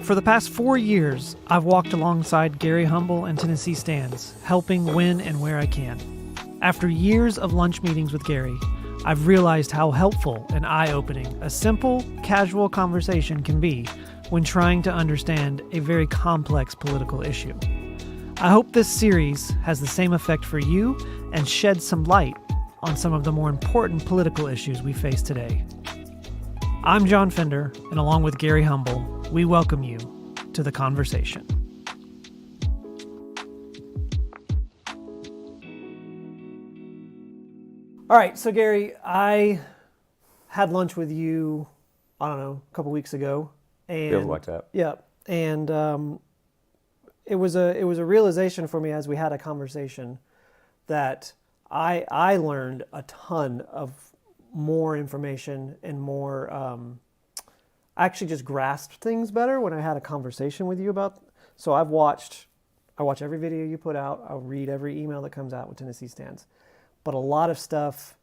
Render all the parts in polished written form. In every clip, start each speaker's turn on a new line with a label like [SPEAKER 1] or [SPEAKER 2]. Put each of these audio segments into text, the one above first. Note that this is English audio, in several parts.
[SPEAKER 1] For the past 4 years, I've walked alongside Gary Humble and Tennessee Stands, helping when and where I can. After years of lunch meetings with Gary, I've realized how helpful and eye-opening a simple, casual conversation can be when trying to understand a very complex political issue. I hope this series has the same effect for you and sheds some light on some of the more important political issues we face today. I'm John Pfaender, and along with Gary Humble, we welcome you to the conversation. All right, so Gary, I had lunch with you, I don't know, a couple weeks ago. And,
[SPEAKER 2] feels like that.
[SPEAKER 1] Yeah, and it was a realization for me as we had a conversation that I learned a ton of more information and more. I actually just grasped things better when I had a conversation with you about. So I watch every video you put out. I'll read every email that comes out with Tennessee Stands. But a lot of stuff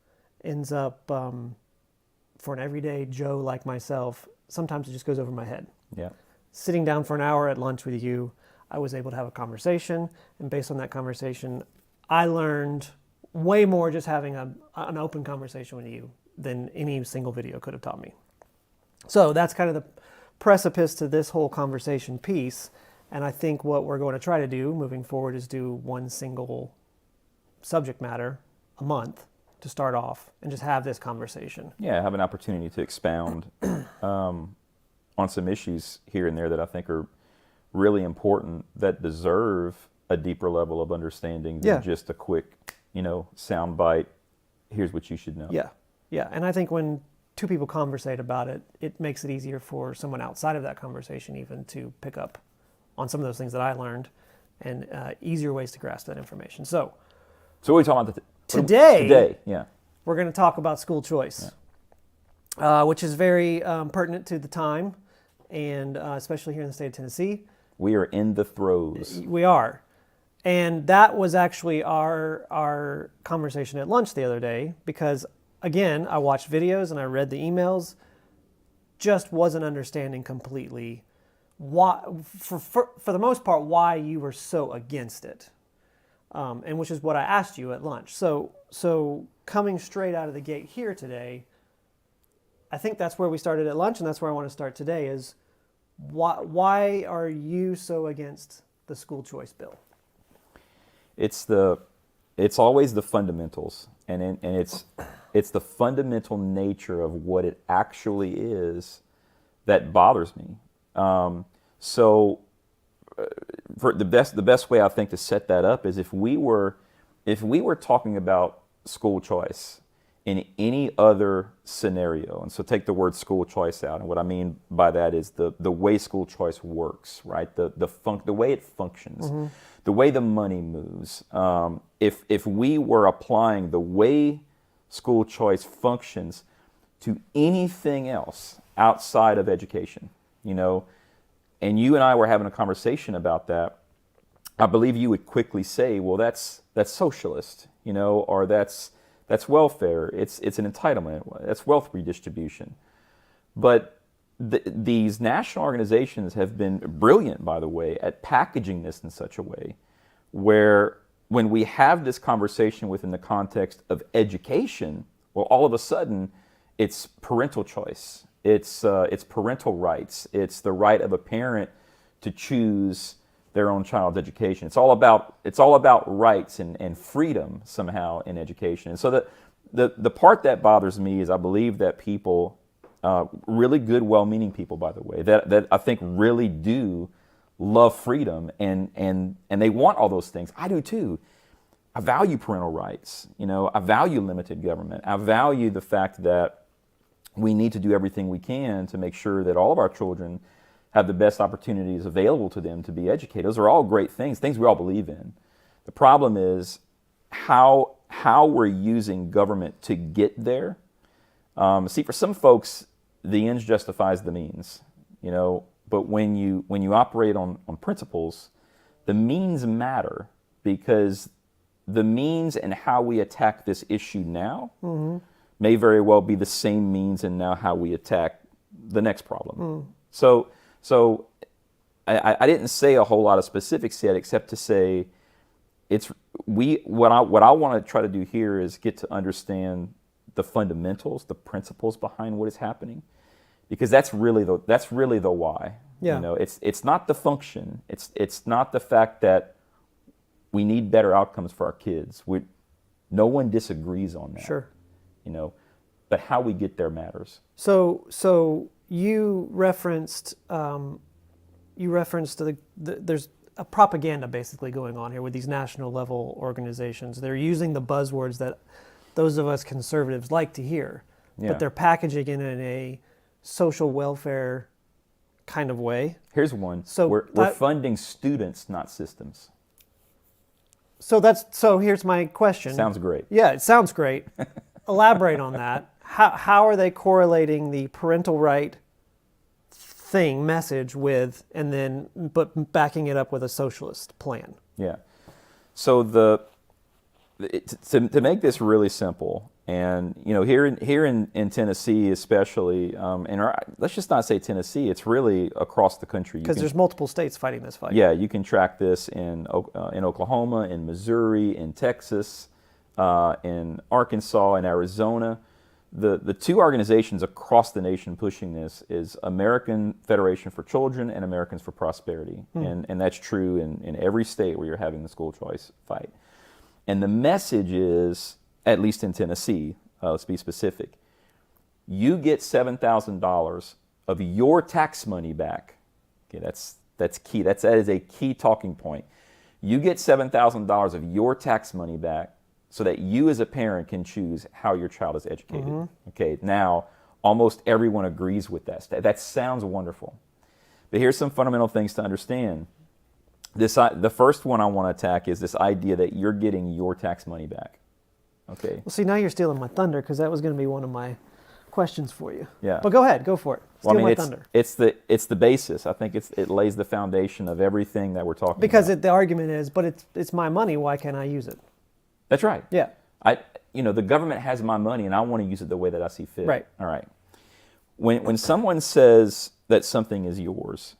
[SPEAKER 1] ends up, for an everyday Joe like myself, sometimes it just goes over my head.
[SPEAKER 2] Yeah. Sitting
[SPEAKER 1] down for an hour at lunch with you, I was able to have a conversation. And based on that conversation, I learned way more just having an open conversation with you than any single video could have taught me. So that's kind of the precipice to this whole conversation piece. And I think what we're going to try to do moving forward is do one single subject matter a month to start off and just have this conversation.
[SPEAKER 2] Yeah, have an opportunity to expound on some issues here and there that I think are really important, that deserve a deeper level of understanding than just a quick, sound bite. Here's what you should know.
[SPEAKER 1] Yeah. And I think when two people conversate about it, it makes it easier for someone outside of that conversation even to pick up on some of those things that I learned and easier ways to grasp that information. So
[SPEAKER 2] what are we talking about
[SPEAKER 1] today?
[SPEAKER 2] Yeah.
[SPEAKER 1] We're going to talk about school choice, which is very pertinent to the time, and especially here in the state of Tennessee.
[SPEAKER 2] We are in the throes.
[SPEAKER 1] We are. And that was actually our conversation at lunch the other day because, again, I watched videos and I read the emails, just wasn't understanding completely why, for the most part, why you were so against it. And which is what I asked you at lunch. So coming straight out of the gate here today, I think that's where we started at lunch, and that's where I want to start today is why are you so against the school choice bill?
[SPEAKER 2] It's always the fundamentals, and it's the fundamental nature of what it actually is that bothers me. For the best way I think to set that up is if we were talking about school choice in any other scenario, and so take the word school choice out, and what I mean by that is the way school choice works, right? The way it functions, mm-hmm. the way the money moves. If we were applying the way school choice functions to anything else outside of education, and you and I were having a conversation about that, I believe you would quickly say, well, that's socialist, or that's welfare. It's an entitlement. That's wealth redistribution. But these national organizations have been brilliant, by the way, at packaging this in such a way where when we have this conversation within the context of education, well, all of a sudden it's parental choice. It's parental rights. It's the right of a parent to choose their own child's education. It's all about rights and freedom somehow in education. And so the part that bothers me is I believe that people, really good, well-meaning people, by the way, that I think really do love freedom and they want all those things. I do too. I value parental rights. I value limited government. I value the fact that we need to do everything we can to make sure that all of our children have the best opportunities available to them to be educated. Those are all great things we all believe in. The problem is how we're using government to get there. See, for some folks, the ends justifies the means, but when you operate on principles, the means matter because the means and how we attack this issue now mm-hmm. may very well be the same means and now how we attack the next problem. So I didn't say a whole lot of specifics yet, except to say what I want to try to do here is get to understand the fundamentals, the principles behind what is happening, because that's really the why.
[SPEAKER 1] Yeah.
[SPEAKER 2] You know, it's not the function. It's not the fact that we need better outcomes for our kids. No one disagrees on that.
[SPEAKER 1] Sure.
[SPEAKER 2] You know, but how we get there matters.
[SPEAKER 1] So you referenced there's a propaganda basically going on here with these national level organizations. They're using the buzzwords that those of us conservatives like to hear, but they're packaging it in a social welfare kind of way.
[SPEAKER 2] Here's one.
[SPEAKER 1] So
[SPEAKER 2] we're funding students, not systems.
[SPEAKER 1] So here's my question.
[SPEAKER 2] Sounds great.
[SPEAKER 1] Yeah, it sounds great. Elaborate on that. How are they correlating the parental right message with, and then but backing it up with a socialist plan?
[SPEAKER 2] Yeah. So to make this really simple, and you know, here in Tennessee especially, let's just not say Tennessee, it's really across the country.
[SPEAKER 1] Because there's multiple states fighting this fight.
[SPEAKER 2] Yeah, you can track this in Oklahoma, in Missouri, in Texas, in Arkansas, in Arizona. The two organizations across the nation pushing this is American Federation for Children and Americans for Prosperity. And that's true in every state where you're having the school choice fight. And the message is, at least in Tennessee, let's be specific, you get $7,000 of your tax money back. Okay, that's key. That is a key talking point. You get $7,000 of your tax money back so that you as a parent can choose how your child is educated. Mm-hmm. Okay, now almost everyone agrees with that. That sounds wonderful. But here's some fundamental things to understand. The first one I want to attack is this idea that you're getting your tax money back. Okay.
[SPEAKER 1] Well, see, now you're stealing my thunder, because that was going to be one of my questions for you.
[SPEAKER 2] Yeah.
[SPEAKER 1] But go ahead, go for it. Steal my thunder.
[SPEAKER 2] It's the basis. I think it lays the foundation of everything that we're talking about.
[SPEAKER 1] Because the argument is, but it's my money, why can't I use it?
[SPEAKER 2] That's right.
[SPEAKER 1] Yeah.
[SPEAKER 2] The government has my money and I want to use it the way that I see fit.
[SPEAKER 1] Right.
[SPEAKER 2] All right. When someone says that something is yours,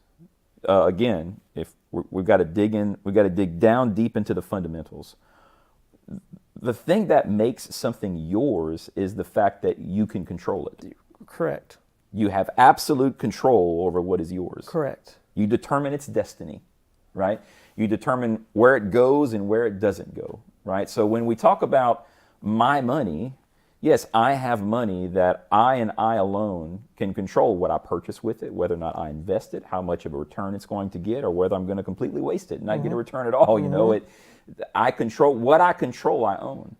[SPEAKER 2] again, if we've got to dig down deep into the fundamentals. The thing that makes something yours is the fact that you can control it.
[SPEAKER 1] Correct.
[SPEAKER 2] You have absolute control over what is yours.
[SPEAKER 1] Correct.
[SPEAKER 2] You determine its destiny, right? You determine where it goes and where it doesn't go, right? So when we talk about my money, yes, I have money that I and I alone can control what I purchase with it, whether or not I invest it, how much of a return it's going to get, or whether I'm going to completely waste it and not get a return at all. You know, I control what I control, I own.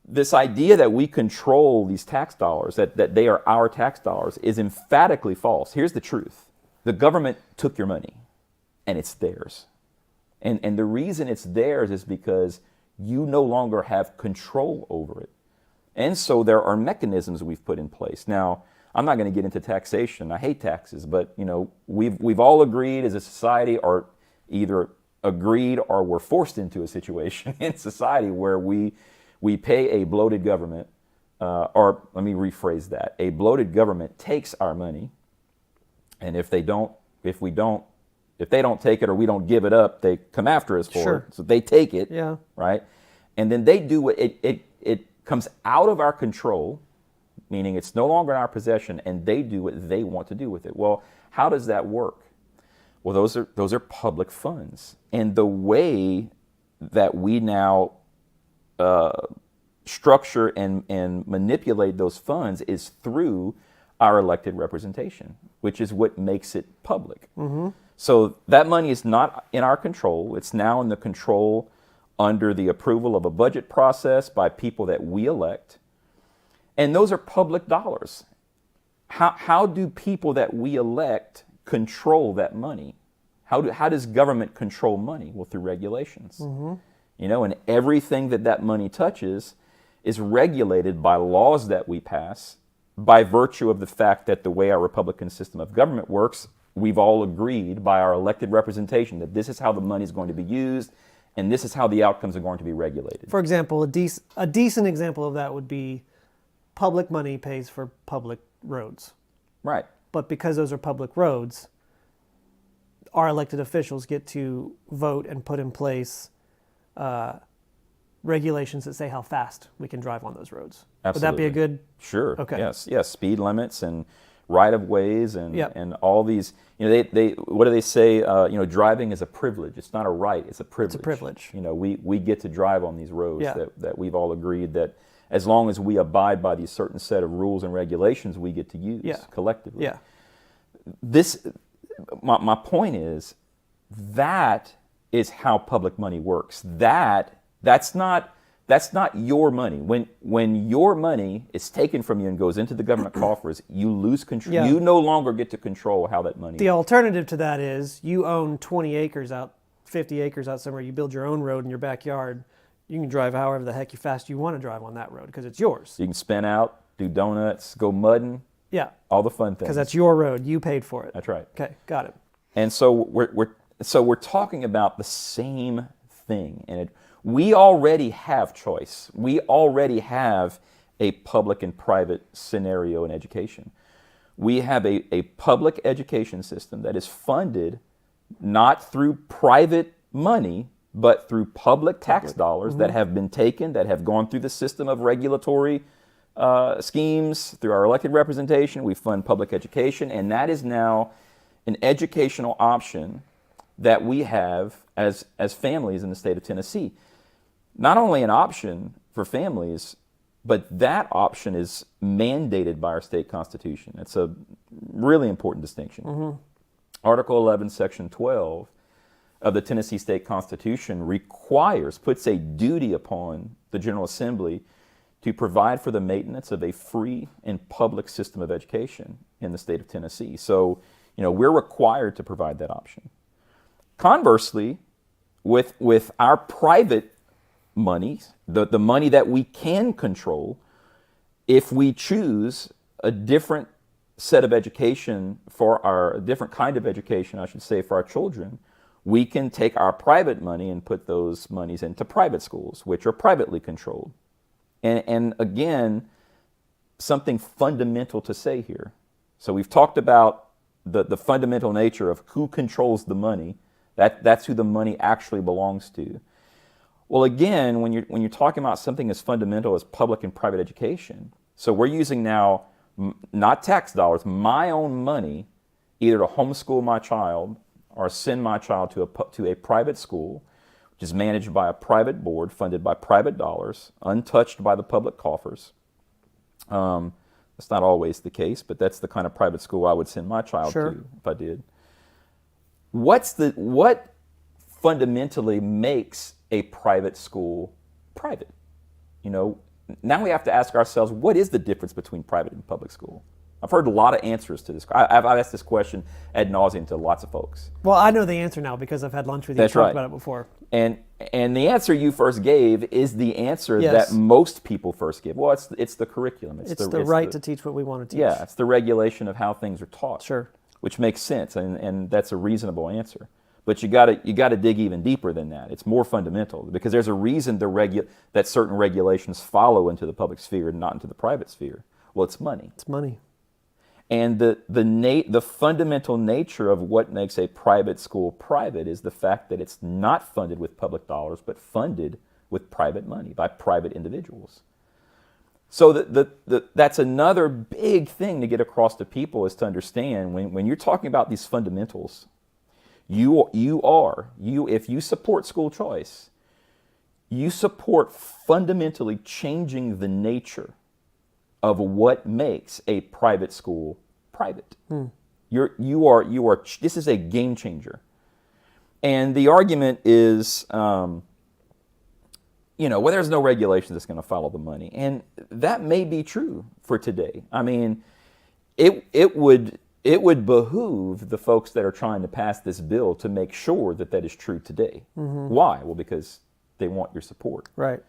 [SPEAKER 2] This idea that we control these tax dollars, that they are our tax dollars, is emphatically false. Here's the truth. The government took your money and it's theirs. And the reason it's theirs is because you no longer have control over it. And so there are mechanisms we've put in place. Now, I'm not going to get into taxation. I hate taxes, but you know, we've all agreed as a society, or either agreed or we're forced into a situation in society where we pay a bloated government, or let me rephrase that. A bloated government takes our money, and if they don't take it or we don't give it up, they come after us for it. So they take it, right? And then they do what it comes out of our control, meaning it's no longer in our possession, and they do what they want to do with it. Well, how does that work? Well, those are public funds, and the way that we now structure and manipulate those funds is through our elected representation, which is what makes it public. Mm-hmm. So that money is not in our control. It's now in the control under the approval of a budget process by people that we elect. And those are public dollars. How do people that we elect control that money? How does government control money? Well, through regulations. Mm-hmm. You know, and everything that money touches is regulated by laws that we pass by virtue of the fact that the way our Republican system of government works, we've all agreed by our elected representation that this is how the money is going to be used and this is how the outcomes are going to be regulated.
[SPEAKER 1] For example, a decent example of that would be public money pays for public roads.
[SPEAKER 2] Right.
[SPEAKER 1] But because those are public roads, our elected officials get to vote and put in place regulations that say how fast we can drive on those roads.
[SPEAKER 2] Absolutely.
[SPEAKER 1] Would that be a good?
[SPEAKER 2] Sure.
[SPEAKER 1] Okay.
[SPEAKER 2] Yes. Speed limits and right of ways and
[SPEAKER 1] Yep.
[SPEAKER 2] and all these. They what do they say? Driving is a privilege. It's not a right. It's a privilege.
[SPEAKER 1] It's a privilege.
[SPEAKER 2] We get to drive on these roads
[SPEAKER 1] Yeah.
[SPEAKER 2] that we've all agreed that as long as we abide by these certain set of rules and regulations, we get to use collectively.
[SPEAKER 1] Yeah.
[SPEAKER 2] My point is that is how public money works. That's not your money. When your money is taken from you and goes into the government coffers, you lose control.
[SPEAKER 1] Yeah.
[SPEAKER 2] You no longer get to control how that money.
[SPEAKER 1] The alternative to that is you own 20 acres out, 50 acres out somewhere. You build your own road in your backyard. You can drive however the heck fast you want to drive on that road because it's yours.
[SPEAKER 2] You can spin out, do donuts, go mudding.
[SPEAKER 1] Yeah.
[SPEAKER 2] All the fun things.
[SPEAKER 1] Because that's your road. You paid for it.
[SPEAKER 2] That's right.
[SPEAKER 1] Okay, got it.
[SPEAKER 2] And so we're talking about the same thing, and we already have choice. We already have a public and private scenario in education. We have a public education system that is funded not through private money, but through public tax dollars that have been taken, that have gone through the system of regulatory schemes, through our elected representation. We fund public education, and that is now an educational option that we have as families in the state of Tennessee. Not only an option for families, but that option is mandated by our state constitution. It's a really important distinction. Article 11, Section 12 of the Tennessee State Constitution puts a duty upon the General Assembly to provide for the maintenance of a free and public system of education in the state of Tennessee. So, we're required to provide that option. Conversely, with our private money, the money that we can control, if we choose a different set of education a different kind of education, I should say, for our children, we can take our private money and put those monies into private schools, which are privately controlled. And again, something fundamental to say here. So we've talked about the fundamental nature of who controls the money. That's who the money actually belongs to. Well, again, when you're talking about something as fundamental as public and private education, so we're using now not tax dollars, my own money, either to homeschool my child or send my child to a private school, which is managed by a private board, funded by private dollars, untouched by the public coffers. That's not always the case, but that's the kind of private school I would send my child to if I did. What fundamentally makes a private school private? Now we have to ask ourselves, what is the difference between private and public school? I've heard a lot of answers to this. I've asked this question ad nauseum to lots of folks.
[SPEAKER 1] Well, I know the answer now because I've had lunch with you and talked about it before.
[SPEAKER 2] And the answer you first gave is the answer that most people first give. Well, it's the curriculum.
[SPEAKER 1] It's the right to teach what we want to teach.
[SPEAKER 2] Yeah, it's the regulation of how things are taught.
[SPEAKER 1] Sure.
[SPEAKER 2] Which makes sense, and that's a reasonable answer. But you got to dig even deeper than that. It's more fundamental because there's a reason that certain regulations follow into the public sphere and not into the private sphere. Well, it's money.
[SPEAKER 1] It's money.
[SPEAKER 2] And the fundamental nature of what makes a private school private is the fact that it's not funded with public dollars, but funded with private money by private individuals. So that's another big thing to get across to people is to understand when you're talking about these fundamentals, if you support school choice, you support fundamentally changing the nature of what makes a private school private. This is a game changer. And the argument is, well, there's no regulation that's going to follow the money. And that may be true for today. I mean, it would behoove the folks that are trying to pass this bill to make sure that is true today. Why? Well, because they want your support.
[SPEAKER 1] Right.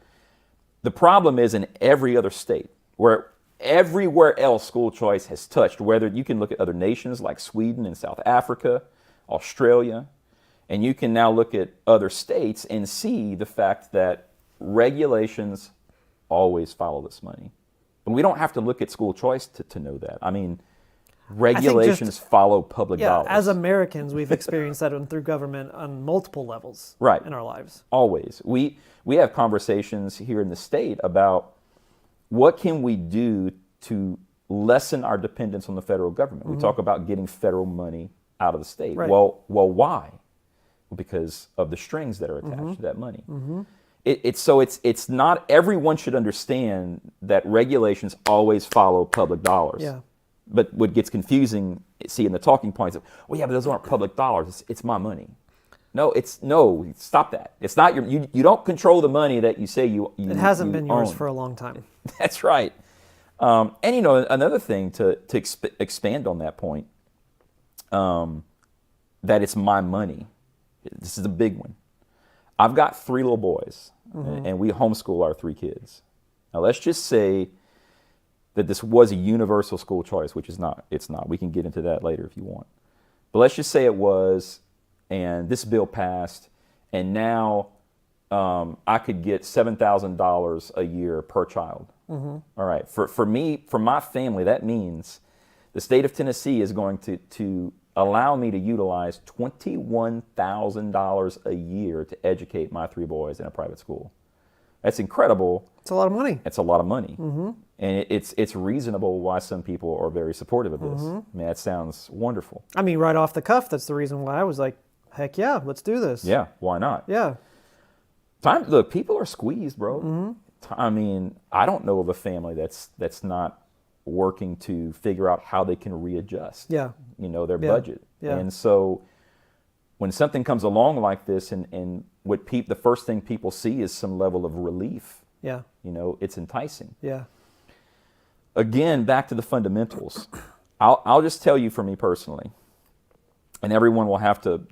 [SPEAKER 2] The problem is in every other state, where everywhere else school choice has touched, whether you can look at other nations like Sweden and South Africa, Australia, and you can now look at other states and see the fact that regulations always follow this money. And we don't have to look at school choice to know that. I mean, Regulations follow public dollars.
[SPEAKER 1] As Americans, we've experienced that through government on multiple levels in our lives.
[SPEAKER 2] Always. We have conversations here in the state about what can we do to lessen our dependence on the federal government. We talk about getting federal money out of the state.
[SPEAKER 1] Right.
[SPEAKER 2] Well, why? Because of the strings that are attached to that money. It's not, everyone should understand that regulations always follow public dollars.
[SPEAKER 1] Yeah.
[SPEAKER 2] But what gets confusing, see, in the talking points of, well, yeah, but those aren't public dollars. It's my money. No, stop that. It's not you don't control the money that you say you
[SPEAKER 1] It hasn't been yours
[SPEAKER 2] own.
[SPEAKER 1] for a long time.
[SPEAKER 2] That's right. And another thing to expand on that point, that it's my money. This is a big one. I've got 3 little boys, and we homeschool our 3 kids. Now let's just say that this was a universal school choice, which is not. It's not. We can get into that later if you want. But let's just say it was, and this bill passed, and now I could get $7,000 a year per child. All right. For me, for my family, that means the state of Tennessee is going to allow me to utilize $21,000 a year to educate my 3 boys in a private school. That's incredible.
[SPEAKER 1] It's a lot of money.
[SPEAKER 2] It's a lot of money. And it's reasonable why some people are very supportive of this. I mean, that sounds wonderful.
[SPEAKER 1] I mean, right off the cuff, that's the reason why I was like, heck yeah, let's do this.
[SPEAKER 2] Yeah, why not?
[SPEAKER 1] Yeah.
[SPEAKER 2] Look, people are squeezed, bro. I mean, I don't know of a family that's not working to figure out how they can readjust, their budget.
[SPEAKER 1] Yeah.
[SPEAKER 2] And so when something comes along like this and what the first thing people see is some level of relief, it's enticing.
[SPEAKER 1] Yeah.
[SPEAKER 2] Again, back to the fundamentals. I'll just tell you for me personally, and everyone will have to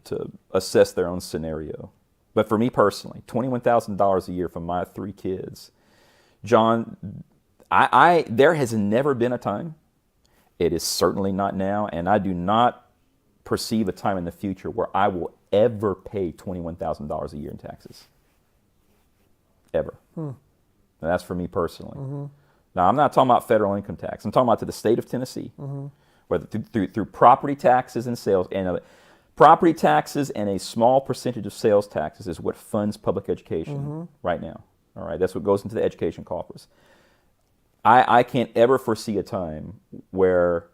[SPEAKER 2] assess their own scenario. But for me personally, $21,000 a year for my 3 kids, John, there has never been a time, it is certainly not now, and I do not perceive a time in the future where I will ever pay $21,000 a year in taxes. Ever. Now, that's for me personally. Now, I'm not talking about federal income tax. I'm talking about to the state of Tennessee, whether through property taxes and sales, and property taxes and a small percentage of sales taxes is what funds public education right now. All right, that's what goes into the education coffers. I can't ever foresee a time where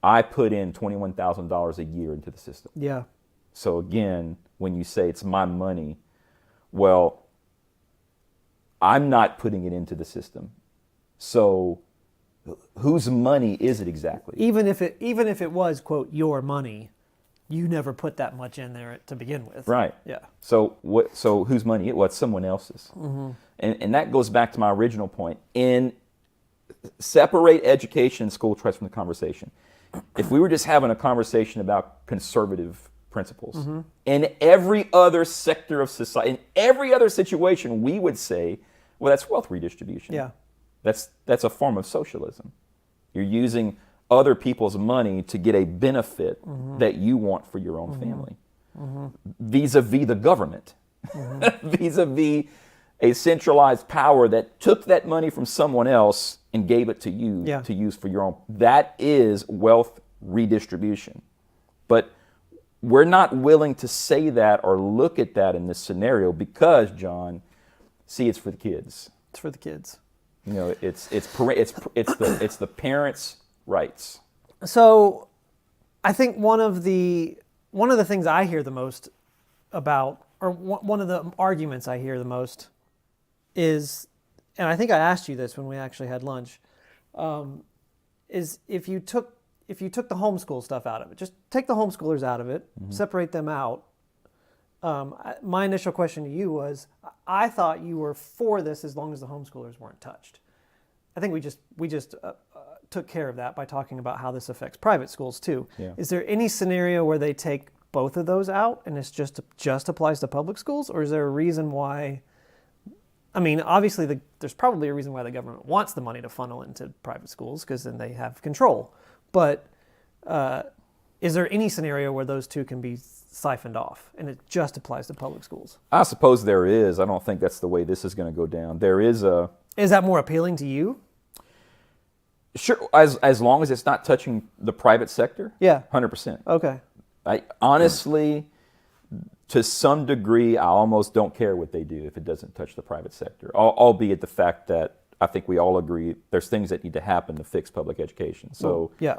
[SPEAKER 2] I put in $21,000 a year into the system.
[SPEAKER 1] Yeah.
[SPEAKER 2] So again, when you say it's my money, well, I'm not putting it into the system. So whose money is it exactly?
[SPEAKER 1] Even if it was, quote, your money, you never put that much in there to begin with.
[SPEAKER 2] Right.
[SPEAKER 1] Yeah.
[SPEAKER 2] So whose money? Well, it's someone else's. And that goes back to my original point. Separate education and school choice from the conversation. If we were just having a conversation about conservative principles, in every other sector of society, in every other situation, we would say, well, that's wealth redistribution.
[SPEAKER 1] Yeah.
[SPEAKER 2] That's a form of socialism. You're using other people's money to get a benefit that you want for your own family, vis-a-vis the government, vis-a-vis a centralized power that took that money from someone else and gave it to you to use for your own. That is wealth redistribution. But we're not willing to say that or look at that in this scenario because, John, see, it's for the kids.
[SPEAKER 1] It's for the kids.
[SPEAKER 2] It's the parents' rights.
[SPEAKER 1] So, I think one of the things I hear the most about, or one of the arguments I hear the most, is, and I think I asked you this when we actually had lunch, is if you took the homeschool stuff out of it, just take the homeschoolers out of it, separate them out. My initial question to you was, I thought you were for this as long as the homeschoolers weren't touched. I think we just took care of that by talking about how this affects private schools too.
[SPEAKER 2] Yeah.
[SPEAKER 1] Is there any scenario where they take both of those out and it's just applies to public schools, or is there a reason why? I mean, obviously, there's probably a reason why the government wants the money to funnel into private schools, because then they have control. But is there any scenario where those two can be siphoned off and it just applies to public schools?
[SPEAKER 2] I suppose there is. I don't think that's the way this is going to go down. There is a...
[SPEAKER 1] Is that more appealing to you?
[SPEAKER 2] Sure, as long as it's not touching the private sector.
[SPEAKER 1] Yeah.
[SPEAKER 2] 100%.
[SPEAKER 1] Okay.
[SPEAKER 2] I honestly, to some degree, I almost don't care what they do if it doesn't touch the private sector. Albeit the fact that I think we all agree there's things that need to happen to fix public education. So
[SPEAKER 1] yeah.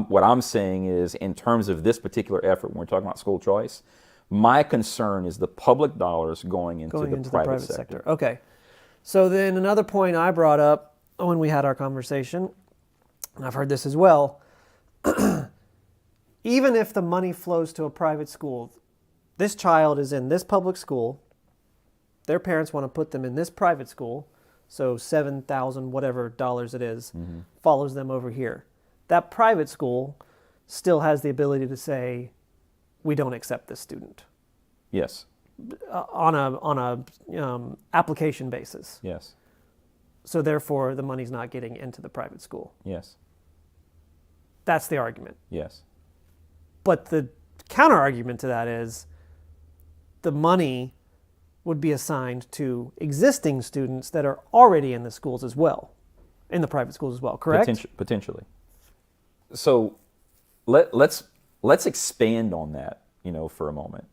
[SPEAKER 2] What I'm saying is, in terms of this particular effort, when we're talking about school choice, my concern is the public dollars going into the private sector.
[SPEAKER 1] Okay. So then another point I brought up when we had our conversation, and I've heard this as well, even if the money flows to a private school, this child is in this public school, their parents want to put them in this private school, so $7,000 whatever dollars it is, follows them over here. That private school still has the ability to say, we don't accept this student.
[SPEAKER 2] Yes.
[SPEAKER 1] On a application basis.
[SPEAKER 2] Yes.
[SPEAKER 1] So therefore, the money's not getting into the private school.
[SPEAKER 2] Yes.
[SPEAKER 1] That's the argument.
[SPEAKER 2] Yes.
[SPEAKER 1] But the counter argument to that is the money would be assigned to existing students that are already in the schools as well, in the private schools as well, correct?
[SPEAKER 2] Potentially. So let's expand on that, for a moment,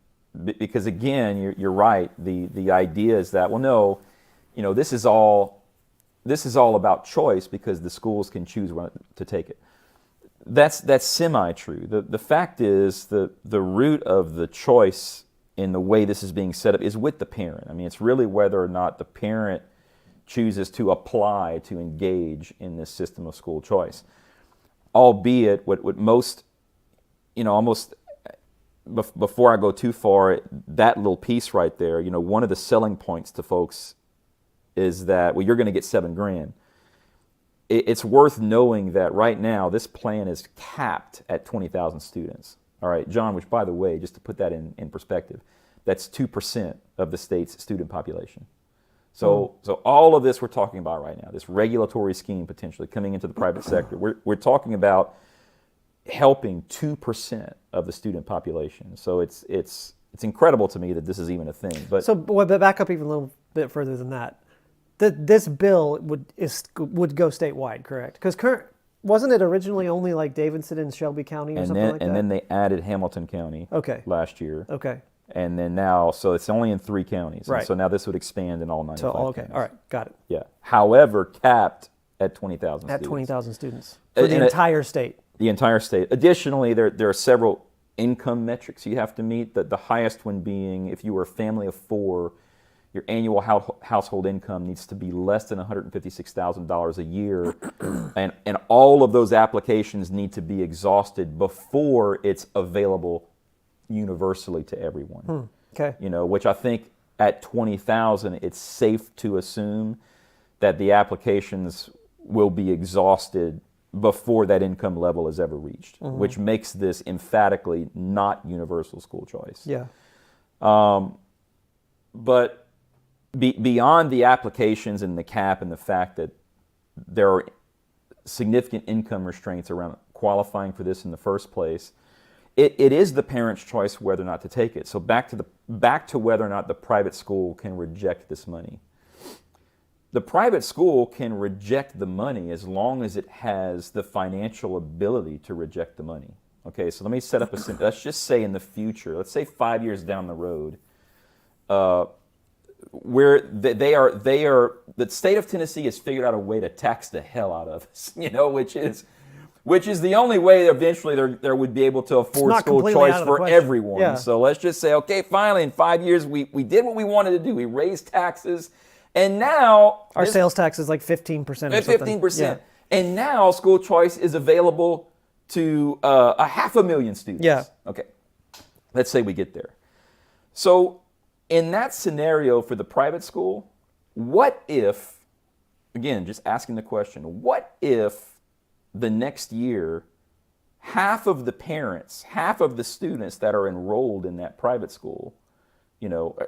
[SPEAKER 2] because again, you're right. The idea is that, well, no, this is all about choice because the schools can choose when to take it. That's semi-true. The fact is the root of the choice in the way this is being set up is with the parent. I mean, it's really whether or not the parent chooses to apply to engage in this system of school choice. Albeit, what most, almost before I go too far, that little piece right there, one of the selling points to folks is that, well, you're going to get $7,000. It's worth knowing that right now this plan is capped at 20,000 students. All right, John, which, by the way, just to put that in perspective, that's 2% of the state's student population. So all of this we're talking about right now, this regulatory scheme potentially coming into the private sector, we're talking about helping 2% of the student population. So it's incredible to me that this is even a thing. But
[SPEAKER 1] back up even a little bit further than that. This bill would go statewide, correct? Because wasn't it originally only like Davidson and Shelby County or something like that?
[SPEAKER 2] And then they added Hamilton County last year.
[SPEAKER 1] Okay.
[SPEAKER 2] And then now, so it's only in 3 counties.
[SPEAKER 1] Right.
[SPEAKER 2] And so now this would expand in all 95 counties.
[SPEAKER 1] All right, got it.
[SPEAKER 2] Yeah. However, capped at 20,000 students.
[SPEAKER 1] At 20,000 students for the entire state. The entire state.
[SPEAKER 2] Additionally, there are several income metrics you have to meet. The highest one being, if you were a family of 4, your annual household income needs to be less than $156,000 a year, and all of those applications need to be exhausted before it's available universally to everyone.
[SPEAKER 1] Okay.
[SPEAKER 2] Which I think at 20,000, it's safe to assume that the applications will be exhausted before that income level is ever reached, which makes this emphatically not universal school choice.
[SPEAKER 1] Yeah.
[SPEAKER 2] But beyond the applications and the cap and the fact that there are significant income restraints around qualifying for this in the first place, it is the parent's choice whether or not to take it. So back to whether or not the private school can reject this money. The private school can reject the money as long as it has the financial ability to reject the money. Okay, so let me set up let's just say in the future, let's say 5 years down the road, where the state of Tennessee has figured out a way to tax the hell out of us, which is the only way eventually there would be able to afford school choice for everyone.
[SPEAKER 1] Yeah.
[SPEAKER 2] So let's just say, okay, finally in 5 years we did what we wanted to do. We raised taxes, and now
[SPEAKER 1] our sales tax is like 15% or something.
[SPEAKER 2] 15%.
[SPEAKER 1] Yeah.
[SPEAKER 2] And now school choice is available to 500,000 students.
[SPEAKER 1] Yeah.
[SPEAKER 2] Okay. Let's say we get there. So in that scenario for the private school, what if, again, just asking the question, what if the next year half of the parents, half of the students that are enrolled in that private school,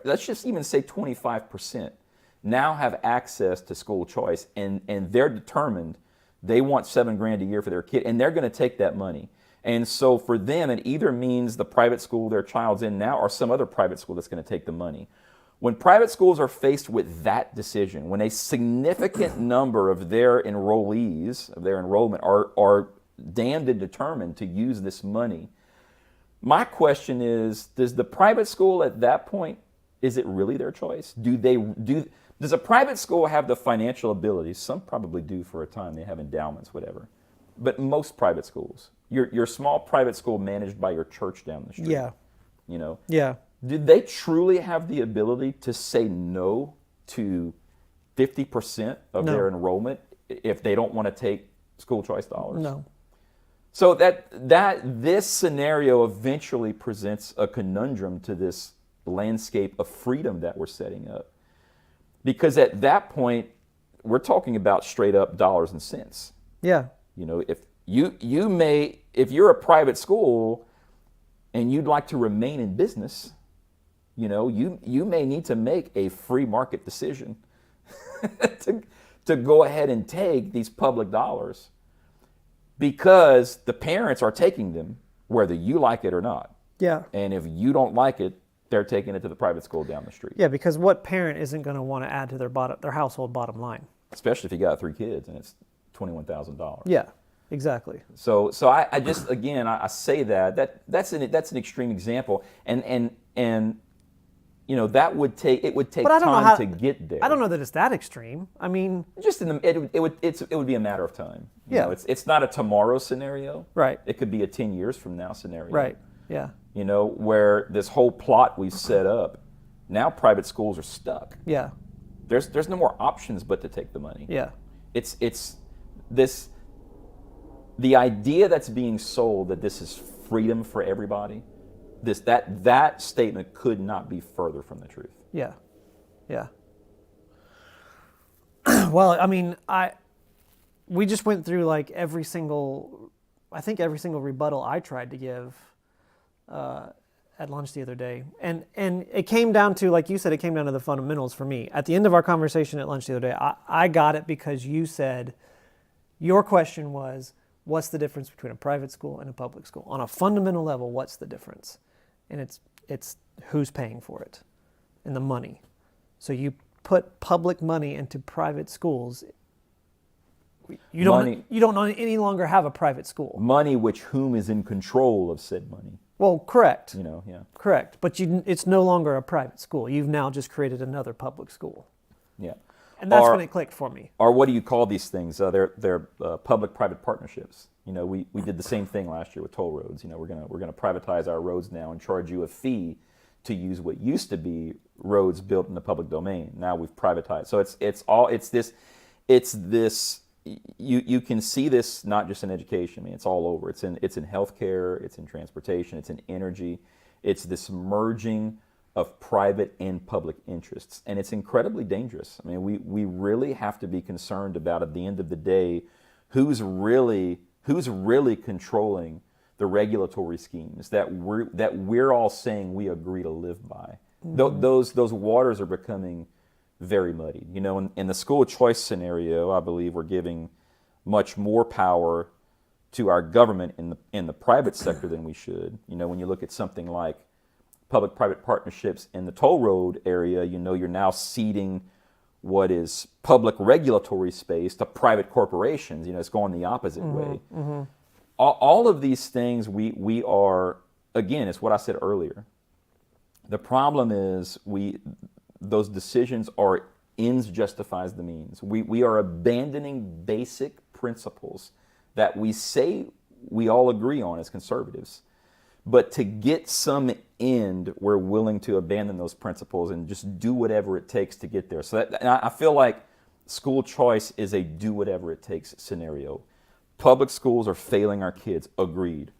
[SPEAKER 2] let's just even say 25%, now have access to school choice, and they're determined they want $7,000 a year for their kid, and they're going to take that money. And so for them, it either means the private school their child's in now or some other private school that's going to take the money. When private schools are faced with that decision, when a significant number of their enrollees, of their enrollment, are damned and determined to use this money, my question is, does the private school at that point, is it really their choice? Does a private school have the financial ability? Some probably do for a time. They have endowments, whatever. But most private schools, your small private school managed by your church down the street,
[SPEAKER 1] Yeah.
[SPEAKER 2] you know,
[SPEAKER 1] Yeah.
[SPEAKER 2] did they truly have the ability to say no to 50% of
[SPEAKER 1] No.
[SPEAKER 2] their enrollment if they don't want to take school choice dollars?
[SPEAKER 1] No.
[SPEAKER 2] So that this scenario eventually presents a conundrum to this landscape of freedom that we're setting up. Because at that point, we're talking about straight up dollars and cents.
[SPEAKER 1] Yeah.
[SPEAKER 2] You know, if you're a private school and you'd like to remain in business, you know, you may need to make a free market decision to go ahead and take these public dollars, because the parents are taking them whether you like it or not.
[SPEAKER 1] Yeah.
[SPEAKER 2] And if you don't like it, they're taking it to the private school down the street.
[SPEAKER 1] Yeah, because what parent isn't going to want to add to their household bottom line?
[SPEAKER 2] Especially if you got 3 kids and it's $21,000.
[SPEAKER 1] Yeah, exactly.
[SPEAKER 2] So I just, again, I say that's an extreme example, and you know, it would take time to get there.
[SPEAKER 1] I don't know that it's that extreme. I mean,
[SPEAKER 2] just it would be a matter of time. You know, it's not a tomorrow scenario.
[SPEAKER 1] Right.
[SPEAKER 2] It could be a 10 years from now scenario.
[SPEAKER 1] Right. Yeah.
[SPEAKER 2] You know, where this whole plot we've set up, now private schools are stuck.
[SPEAKER 1] Yeah.
[SPEAKER 2] There's no more options but to take the money.
[SPEAKER 1] Yeah.
[SPEAKER 2] It's this, the idea that's being sold that this is freedom for everybody, that statement could not be further from the truth.
[SPEAKER 1] Yeah. Yeah. Well, I mean, we just went through like every single rebuttal I tried to give at lunch the other day. And it came down to, like you said, it came down to the fundamentals for me. At the end of our conversation at lunch the other day, I got it because you said, your question was, what's the difference between a private school and a public school? On a fundamental level, what's the difference? And it's who's paying for it and the money. So you put public money into private schools, you don't any longer have a private school.
[SPEAKER 2] Money which whom is in control of said money.
[SPEAKER 1] Well, correct.
[SPEAKER 2] You know, yeah.
[SPEAKER 1] Correct. But it's no longer a private school. You've now just created another public school.
[SPEAKER 2] Yeah.
[SPEAKER 1] And that's when it clicked for me.
[SPEAKER 2] Or what do you call these things? They're public-private partnerships. You know, we did the same thing last year with toll roads. You know, we're gonna privatize our roads now and charge you a fee to use what used to be roads built in the public domain. Now we've privatized. So it's this. You can see this not just in education. I mean, it's all over. It's in healthcare. It's in transportation. It's in energy. It's this merging of private and public interests, and it's incredibly dangerous. I mean, we really have to be concerned about, at the end of the day, who's really controlling the regulatory schemes that we're all saying we agree to live by. Mm-hmm. Those waters are becoming very muddy. You know, in the school choice scenario, I believe we're giving much more power to our government in the private sector than we should. You know, when you look at something like public-private partnerships in the toll road area, you know, you're now ceding what is public regulatory space to private corporations. You know, it's going the opposite way. Mm-hmm. All of these things, we are, again, it's what I said earlier. The problem is those decisions are ends justifies the means. We are abandoning basic principles that we say we all agree on as conservatives. But to get some end, we're willing to abandon those principles and just do whatever it takes to get there. So I feel like school choice is a do whatever it takes scenario. Public schools are failing our kids. Agreed.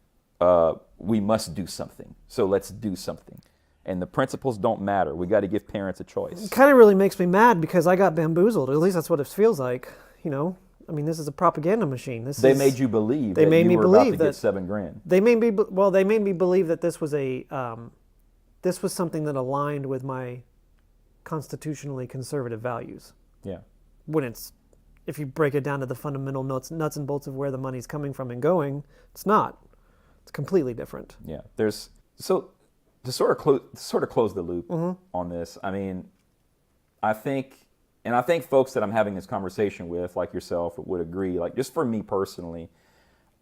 [SPEAKER 2] We must do something. So let's do something. And the principles don't matter. We got to give parents a choice.
[SPEAKER 1] It kind of really makes me mad because I got bamboozled. At least that's what it feels like, you know. I mean, this is a propaganda machine.
[SPEAKER 2] They made you believe that you were about to get $7,000. They made me
[SPEAKER 1] believe that this was something that aligned with my constitutionally conservative values.
[SPEAKER 2] Yeah.
[SPEAKER 1] If you break it down to the fundamental nuts and bolts of where the money's coming from and going, it's not. It's completely different.
[SPEAKER 2] Yeah. So to sort of close the loop on this, I mean, I think folks that I'm having this conversation with, like yourself, would agree. Like, just for me personally,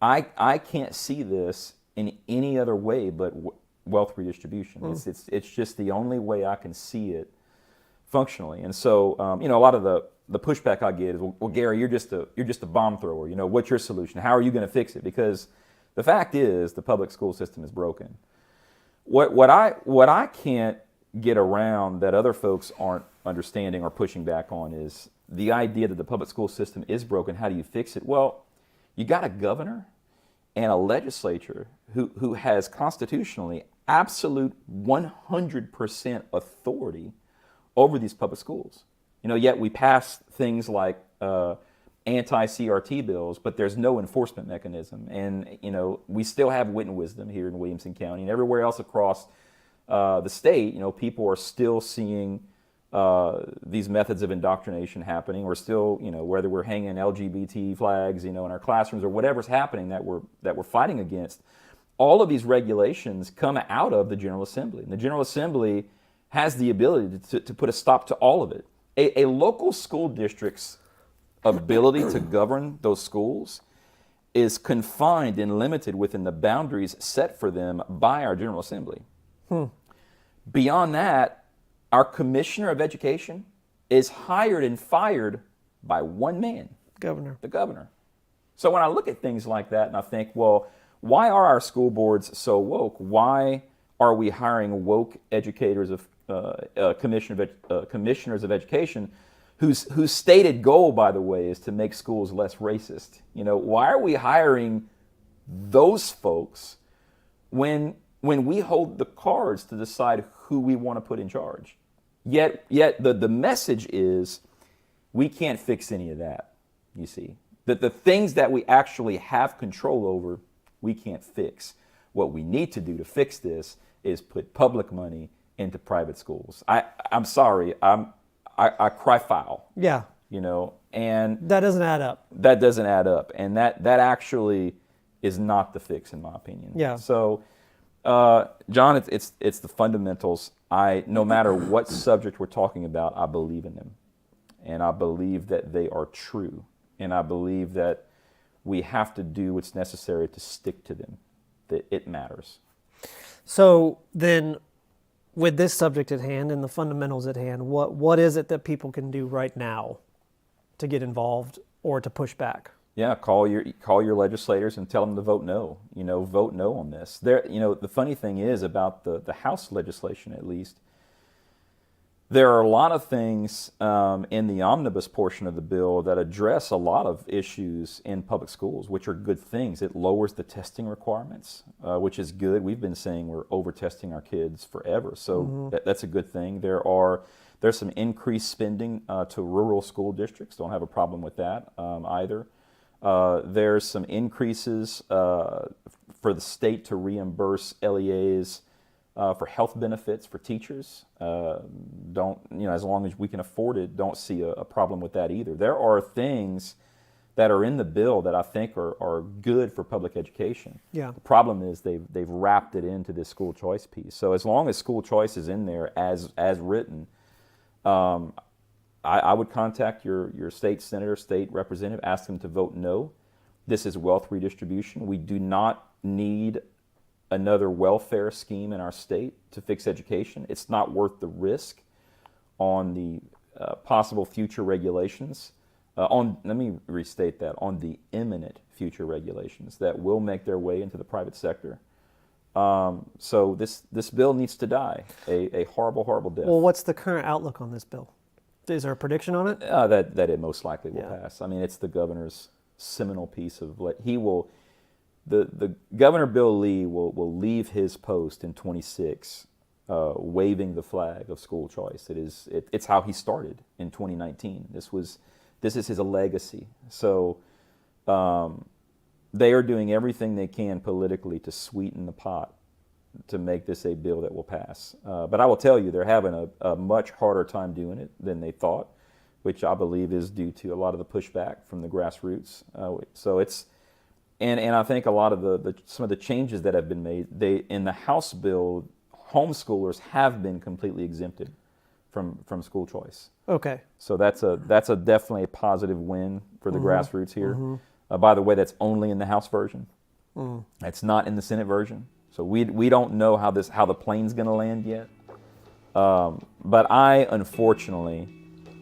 [SPEAKER 2] I can't see this in any other way but wealth redistribution. It's just the only way I can see it functionally. And so, a lot of the pushback I get is, well, Gary, you're just a bomb thrower. What's your solution? How are you going to fix it? Because the fact is, the public school system is broken. What I can't get around that other folks aren't understanding or pushing back on is the idea that the public school system is broken. How do you fix it? Well, you got a governor and a legislature who has constitutionally absolute 100% authority over these public schools. Yet we pass things like anti-CRT bills, but there's no enforcement mechanism. And, we still have wit and wisdom here in Williamson County, and everywhere else across the state, people are still seeing these methods of indoctrination happening. We're still, whether we're hanging LGBT flags, in our classrooms, or whatever's happening that we're fighting against, all of these regulations come out of the General Assembly. And the General Assembly has the ability to put a stop to all of it. A local school district's ability to govern those schools is confined and limited within the boundaries set for them by our General Assembly. Beyond that, our Commissioner of Education is hired and fired by one man, the governor. So when I look at things like that and I think, well, why are our school boards so woke? Why are we hiring woke educators commissioners of education whose stated goal, by the way, is to make schools less racist? Why are we hiring those folks when we hold the cards to decide who we want to put in charge? Yet the message is, we can't fix any of that, you see. That the things that we actually have control over, we can't fix. What we need to do to fix this is put public money into private schools. I'm sorry, I cry foul.
[SPEAKER 1] Yeah.
[SPEAKER 2] And
[SPEAKER 1] that doesn't add up.
[SPEAKER 2] That doesn't add up. And that actually is not the fix, in my opinion.
[SPEAKER 1] Yeah.
[SPEAKER 2] So, John, it's the fundamentals. No matter what subject we're talking about, I believe in them. And I believe that they are true. And I believe that we have to do what's necessary to stick to them, that it matters.
[SPEAKER 1] So then, with this subject at hand and the fundamentals at hand, what is it that people can do right now to get involved or to push back?
[SPEAKER 2] Yeah, call your legislators and tell them to vote no. Vote no on this. The funny thing is about the House legislation, at least, there are a lot of things in the omnibus portion of the bill that address a lot of issues in public schools, which are good things. It lowers the testing requirements, which is good. We've been saying we're over-testing our kids forever, so that's a good thing. There's some increased spending to rural school districts. Don't have a problem with that either. There's some increases for the state to reimburse LEAs for health benefits for teachers. As long as we can afford it, don't see a problem with that either. There are things that are in the bill that I think are good for public education.
[SPEAKER 1] Yeah.
[SPEAKER 2] The problem is they've wrapped it into this school choice piece. So as long as school choice is in there as written, I would contact your state senator, state representative, ask them to vote no. This is wealth redistribution. We do not need another welfare scheme in our state to fix education. It's not worth the risk on the possible future regulations. Let me restate that, on the imminent future regulations that will make their way into the private sector. So this bill needs to die a horrible, horrible death.
[SPEAKER 1] Well, what's the current outlook on this bill? Is there a prediction on it?
[SPEAKER 2] That it most likely will pass. I mean, it's the governor's seminal piece of the Governor Bill Lee will leave his post in 26 waving the flag of school choice. It's how he started in 2019. This is his legacy. So they are doing everything they can politically to sweeten the pot to make this a bill that will pass. But I will tell you, they're having a much harder time doing it than they thought, which I believe is due to a lot of the pushback from the grassroots. So it's, and I think a lot of some of the changes that have been made, in the House bill, homeschoolers have been completely exempted from school choice.
[SPEAKER 1] Okay.
[SPEAKER 2] So that's a definitely a positive win for the grassroots here. By the way, that's only in the House version. It's not in the Senate version. So we don't know how the plane's going to land yet. But I unfortunately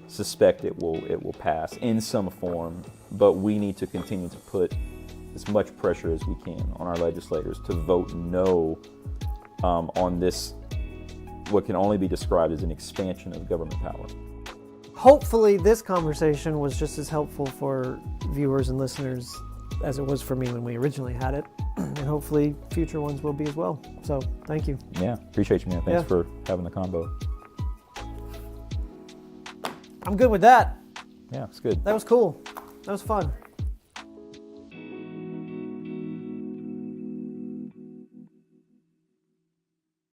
[SPEAKER 2] suspect it will pass in some form. But we need to continue to put as much pressure as we can on our legislators to vote no on this, what can only be described as an expansion of government power.
[SPEAKER 1] Hopefully this conversation was just as helpful for viewers and listeners as it was for me when we originally had it. And hopefully future ones will be as well. So thank you.
[SPEAKER 2] Yeah, appreciate you, man. Thanks for having the combo.
[SPEAKER 1] I'm good with that.
[SPEAKER 2] Yeah, it's good.
[SPEAKER 1] That was cool. That was fun.